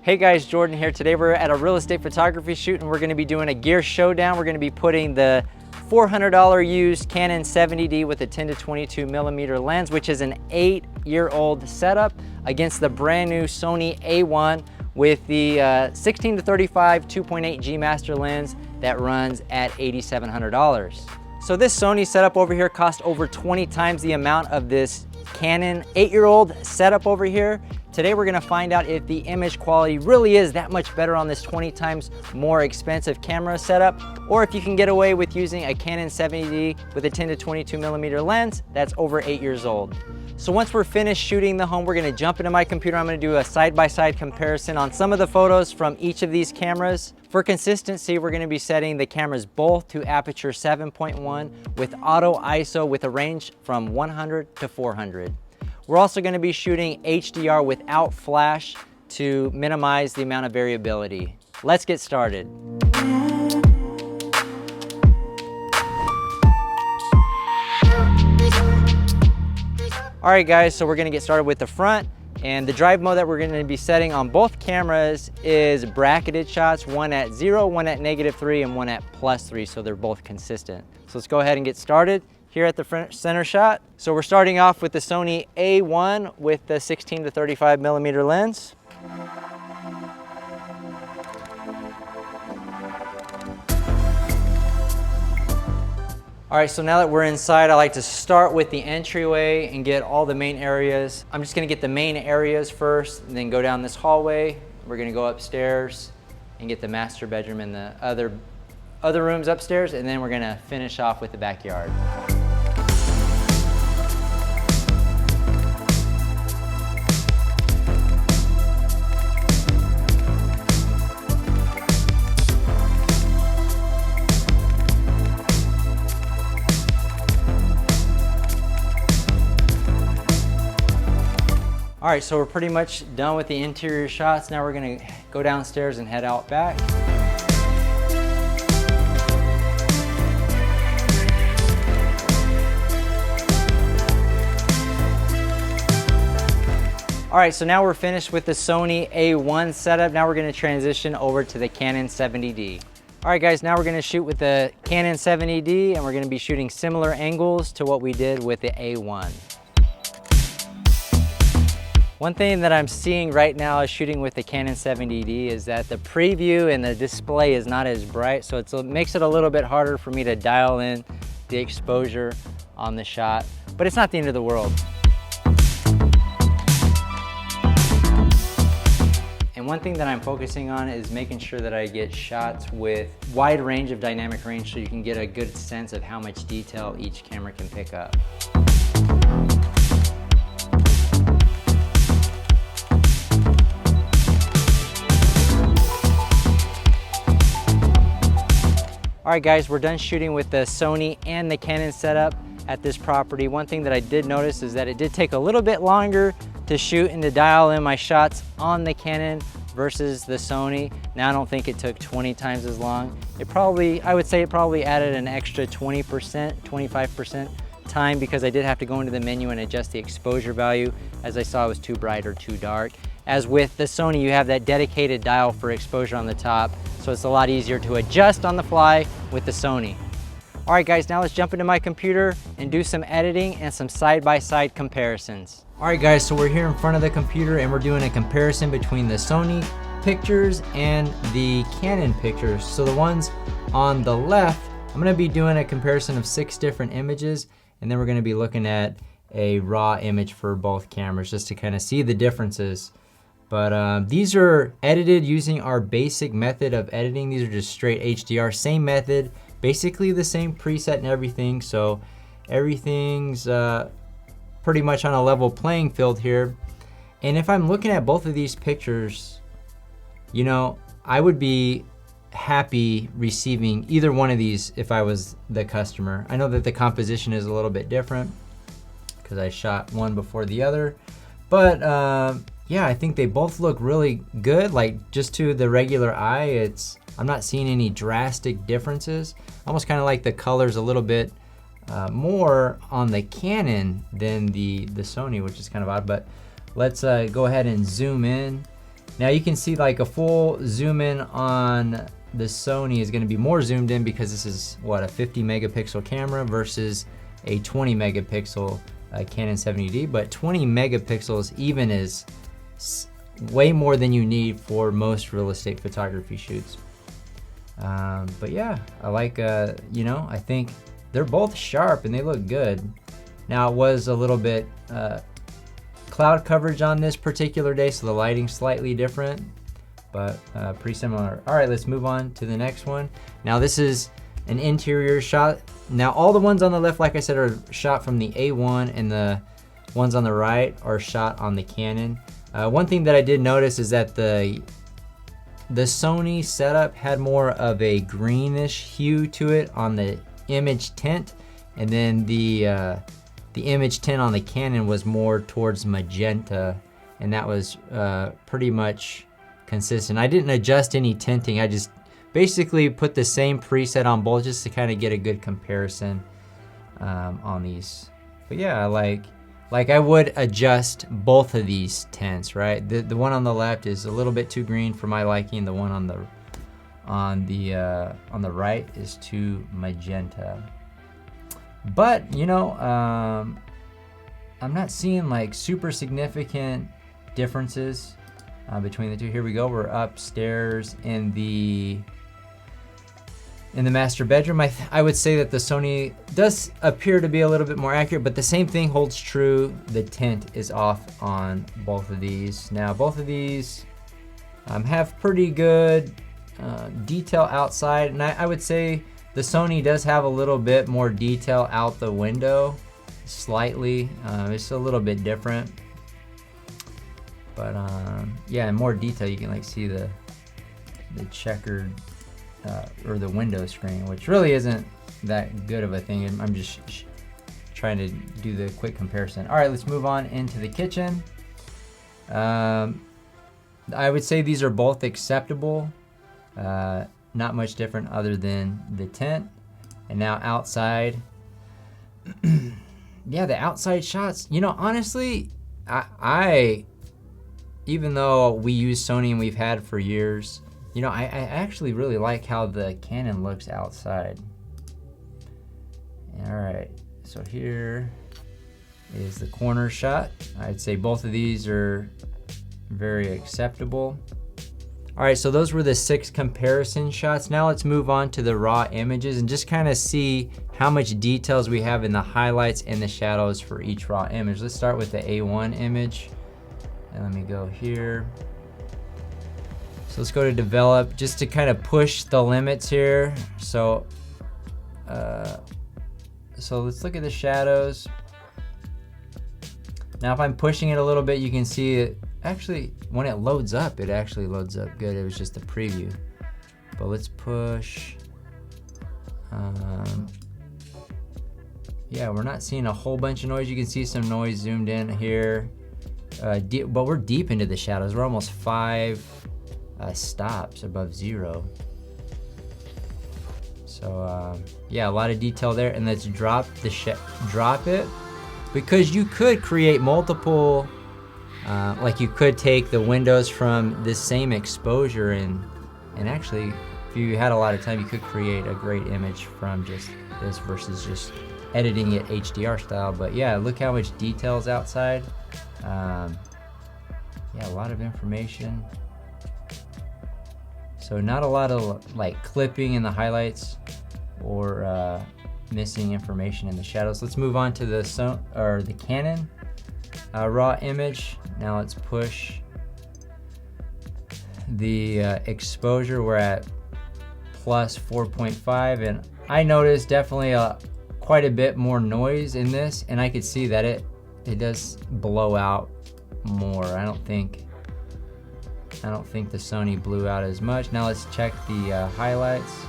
Hey guys, Jordan here. Today we're at a real estate photography shoot and we're going to be doing a gear showdown. We're going to be putting the $400 used Canon 70D with a 10 to 22 millimeter lens, which is an 8-year-old setup, against the brand new Sony A1 with the 16 to 35 2.8 G Master lens that runs at $8,700. So this Sony setup over here cost over 20 times the amount of this Canon 8-year-old setup over here. Today we're gonna find out if the image quality really is that much better on this 20 times more expensive camera setup, or if you can get away with using a Canon 70D with a 10 to 22 millimeter lens that's over 8 years old. So once we're finished shooting the home, we're gonna jump into my computer. I'm gonna do a side-by-side comparison on some of the photos from each of these cameras. For consistency, we're gonna be setting the cameras both to aperture 7.1 with auto ISO with a range from 100 to 400. We're also going to be shooting HDR without flash to minimize the amount of variability. Let's get started. All right guys, so we're going to get started with the front, and the drive mode that we're going to be setting on both cameras is bracketed shots, one at 0, one at -3, and one at +3, so they're both consistent. So let's go ahead and get started. Here at the front center shot. So we're starting off with the Sony A1 with the 16 to 35 millimeter lens. All right, so now that we're inside, I like to start with the entryway and get all the main areas. I'm just gonna get the main areas first, and then go down this hallway. We're gonna go upstairs and get the master bedroom and the other rooms upstairs, and then we're gonna finish off with the backyard. All right, so we're pretty much done with the interior shots. Now we're gonna go downstairs and head out back. All right, so now we're finished with the Sony A1 setup. Now we're gonna transition over to the Canon 70D. All right guys, now we're gonna shoot with the Canon 70D, and we're gonna be shooting similar angles to what we did with the A1. One thing that I'm seeing right now is shooting with the Canon 70D is that the preview and the display is not as bright, so it makes it a little bit harder for me to dial in the exposure on the shot, but it's not the end of the world. And one thing that I'm focusing on is making sure that I get shots with wide range of dynamic range so you can get a good sense of how much detail each camera can pick up. All right guys, we're done shooting with the Sony and the Canon setup at this property. One thing that I did notice is that it did take a little bit longer to shoot and to dial in my shots on the Canon versus the Sony. Now I don't think it took 20 times as long. I would say it probably added an extra 20%, 25% time, because I did have to go into the menu and adjust the exposure value as I saw it was too bright or too dark. As with the Sony, you have that dedicated dial for exposure on the top, so it's a lot easier to adjust on the fly with the Sony. All right guys, now let's jump into my computer and do some editing and some side-by-side comparisons. All right guys, so we're here in front of the computer and we're doing a comparison between the Sony pictures and the Canon pictures. So the ones on the left, I'm gonna be doing a comparison of 6 different images, and then we're gonna be looking at a raw image for both cameras just to kind of see the differences. But these are edited using our basic method of editing. These are just straight HDR, same method, basically the same preset and everything. So everything's pretty much on a level playing field here. And if I'm looking at both of these pictures, you know, I would be happy receiving either one of these if I was the customer. I know that the composition is a little bit different because I shot one before the other, but yeah, I think they both look really good. Like, just to the regular eye, I'm not seeing any drastic differences. Almost kind of like the colors a little bit more on the Canon than the Sony, which is kind of odd. But let's go ahead and zoom in Now you can see like a full zoom in on the Sony is going to be more zoomed in because this is what, a 50 megapixel camera versus a 20 megapixel Canon 70D, but 20 megapixels even is way more than you need for most real estate photography shoots. But yeah, I like, you know, I think they're both sharp and they look good. Now it was a little bit cloud coverage on this particular day, so the lighting's slightly different, but pretty similar. All right, let's move on to the next one. Now this is an interior shot. Now all the ones on the left, like I said, are shot from the A1, and the ones on the right are shot on the Canon. One thing that I did notice is that the Sony setup had more of a greenish hue to it on the image tint, and then the image tint on the Canon was more towards magenta, and that was pretty much consistent. I didn't adjust any tinting. I just basically put the same preset on both just to kind of get a good comparison on these. But yeah, I like I would adjust both of these tints, right? The one on the left is a little bit too green for my liking. The one on the right is too magenta. But you know, I'm not seeing like super significant differences between the two. Here we go. We're upstairs in the master bedroom. I would say that the Sony does appear to be a little bit more accurate, but the same thing holds true. The tint is off on both of these. Now both of these have pretty good detail outside, and I would say the Sony does have a little bit more detail out the window, slightly. It's a little bit different, but yeah, in more detail you can like see the checkered or the window screen, which really isn't that good of a thing. I'm just trying to do the quick comparison. All right, let's move on into the kitchen. I would say these are both acceptable. Not much different other than the tint. And now outside. Yeah, the outside shots, you know, honestly, I even though we use Sony and we've had for years, you know, I actually really like how the Canon looks outside. All right, so here is the corner shot. I'd say both of these are very acceptable. All right, so those were the 6 comparison shots. Now let's move on to the raw images and just kind of see how much details we have in the highlights and the shadows for each raw image. Let's start with the A1 image. And let me go here. So let's go to develop just to kind of push the limits here. So let's look at the shadows. Now if I'm pushing it a little bit, you can see it actually, when it loads up, it actually loads up good. It was just a preview. But let's push. Yeah, we're not seeing a whole bunch of noise. You can see some noise zoomed in here. But we're deep into the shadows. We're almost 5 stops above 0. So yeah, a lot of detail there. And let's drop it, because you could create multiple, like you could take the windows from this same exposure and actually, if you had a lot of time, you could create a great image from just this versus just editing it HDR style. But yeah, look how much detail is outside. Yeah, a lot of information. So not a lot of like clipping in the highlights or missing information in the shadows. Let's move on to the Canon raw image. Now let's push the exposure. We're at plus 4.5, and I noticed definitely quite a bit more noise in this, and I could see that it does blow out more. I don't think the Sony blew out as much. Now let's check the highlights.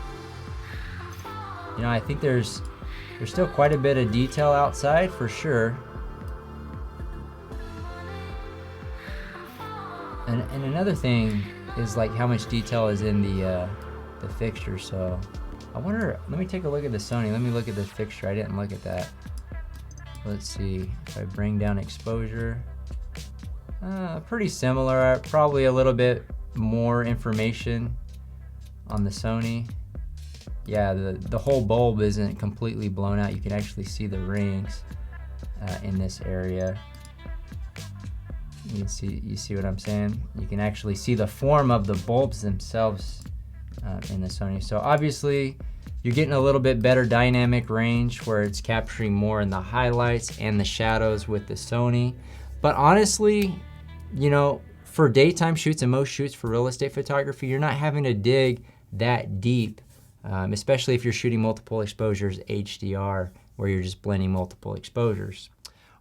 You know, I think there's still quite a bit of detail outside for sure. And another thing is like how much detail is in the fixture. So I wonder, let me take a look at the Sony. Let me look at the fixture. I didn't look at that. Let's see if I bring down exposure. Pretty similar, probably a little bit more information on the Sony. Yeah, the whole bulb isn't completely blown out. You can actually see the rings in this area. You see what I'm saying? You can actually see the form of the bulbs themselves in the Sony. So obviously you're getting a little bit better dynamic range where it's capturing more in the highlights and the shadows with the Sony. But honestly, you know, for daytime shoots and most shoots for real estate photography, you're not having to dig that deep, especially if you're shooting multiple exposures HDR, where you're just blending multiple exposures.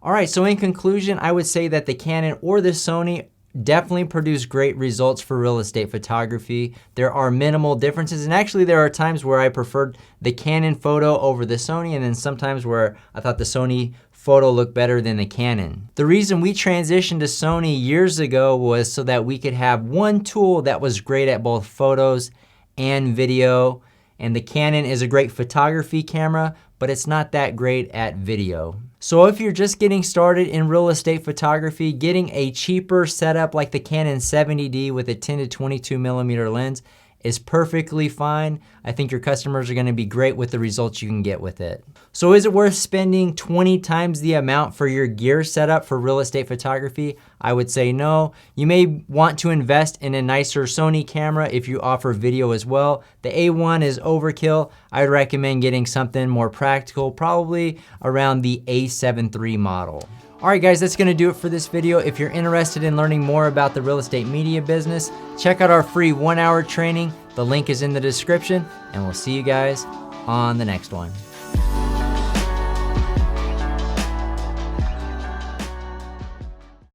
All right, so in conclusion, I would say that the Canon or the Sony definitely produce great results for real estate photography. There are minimal differences, and actually there are times where I preferred the Canon photo over the Sony, and then sometimes where I thought the Sony photo looked better than the Canon. The reason we transitioned to Sony years ago was so that we could have one tool that was great at both photos and video, and the Canon is a great photography camera, but it's not that great at video. So if you're just getting started in real estate photography, getting a cheaper setup like the Canon 70D with a 10 to 22 millimeter lens is perfectly fine. I think your customers are gonna be great with the results you can get with it. So is it worth spending 20 times the amount for your gear setup for real estate photography? I would say no. You may want to invest in a nicer Sony camera if you offer video as well. The A1 is overkill. I'd recommend getting something more practical, probably around the A7 III model. All right guys, that's gonna do it for this video. If you're interested in learning more about the real estate media business, check out our free 1-hour training. The link is in the description, and we'll see you guys on the next one.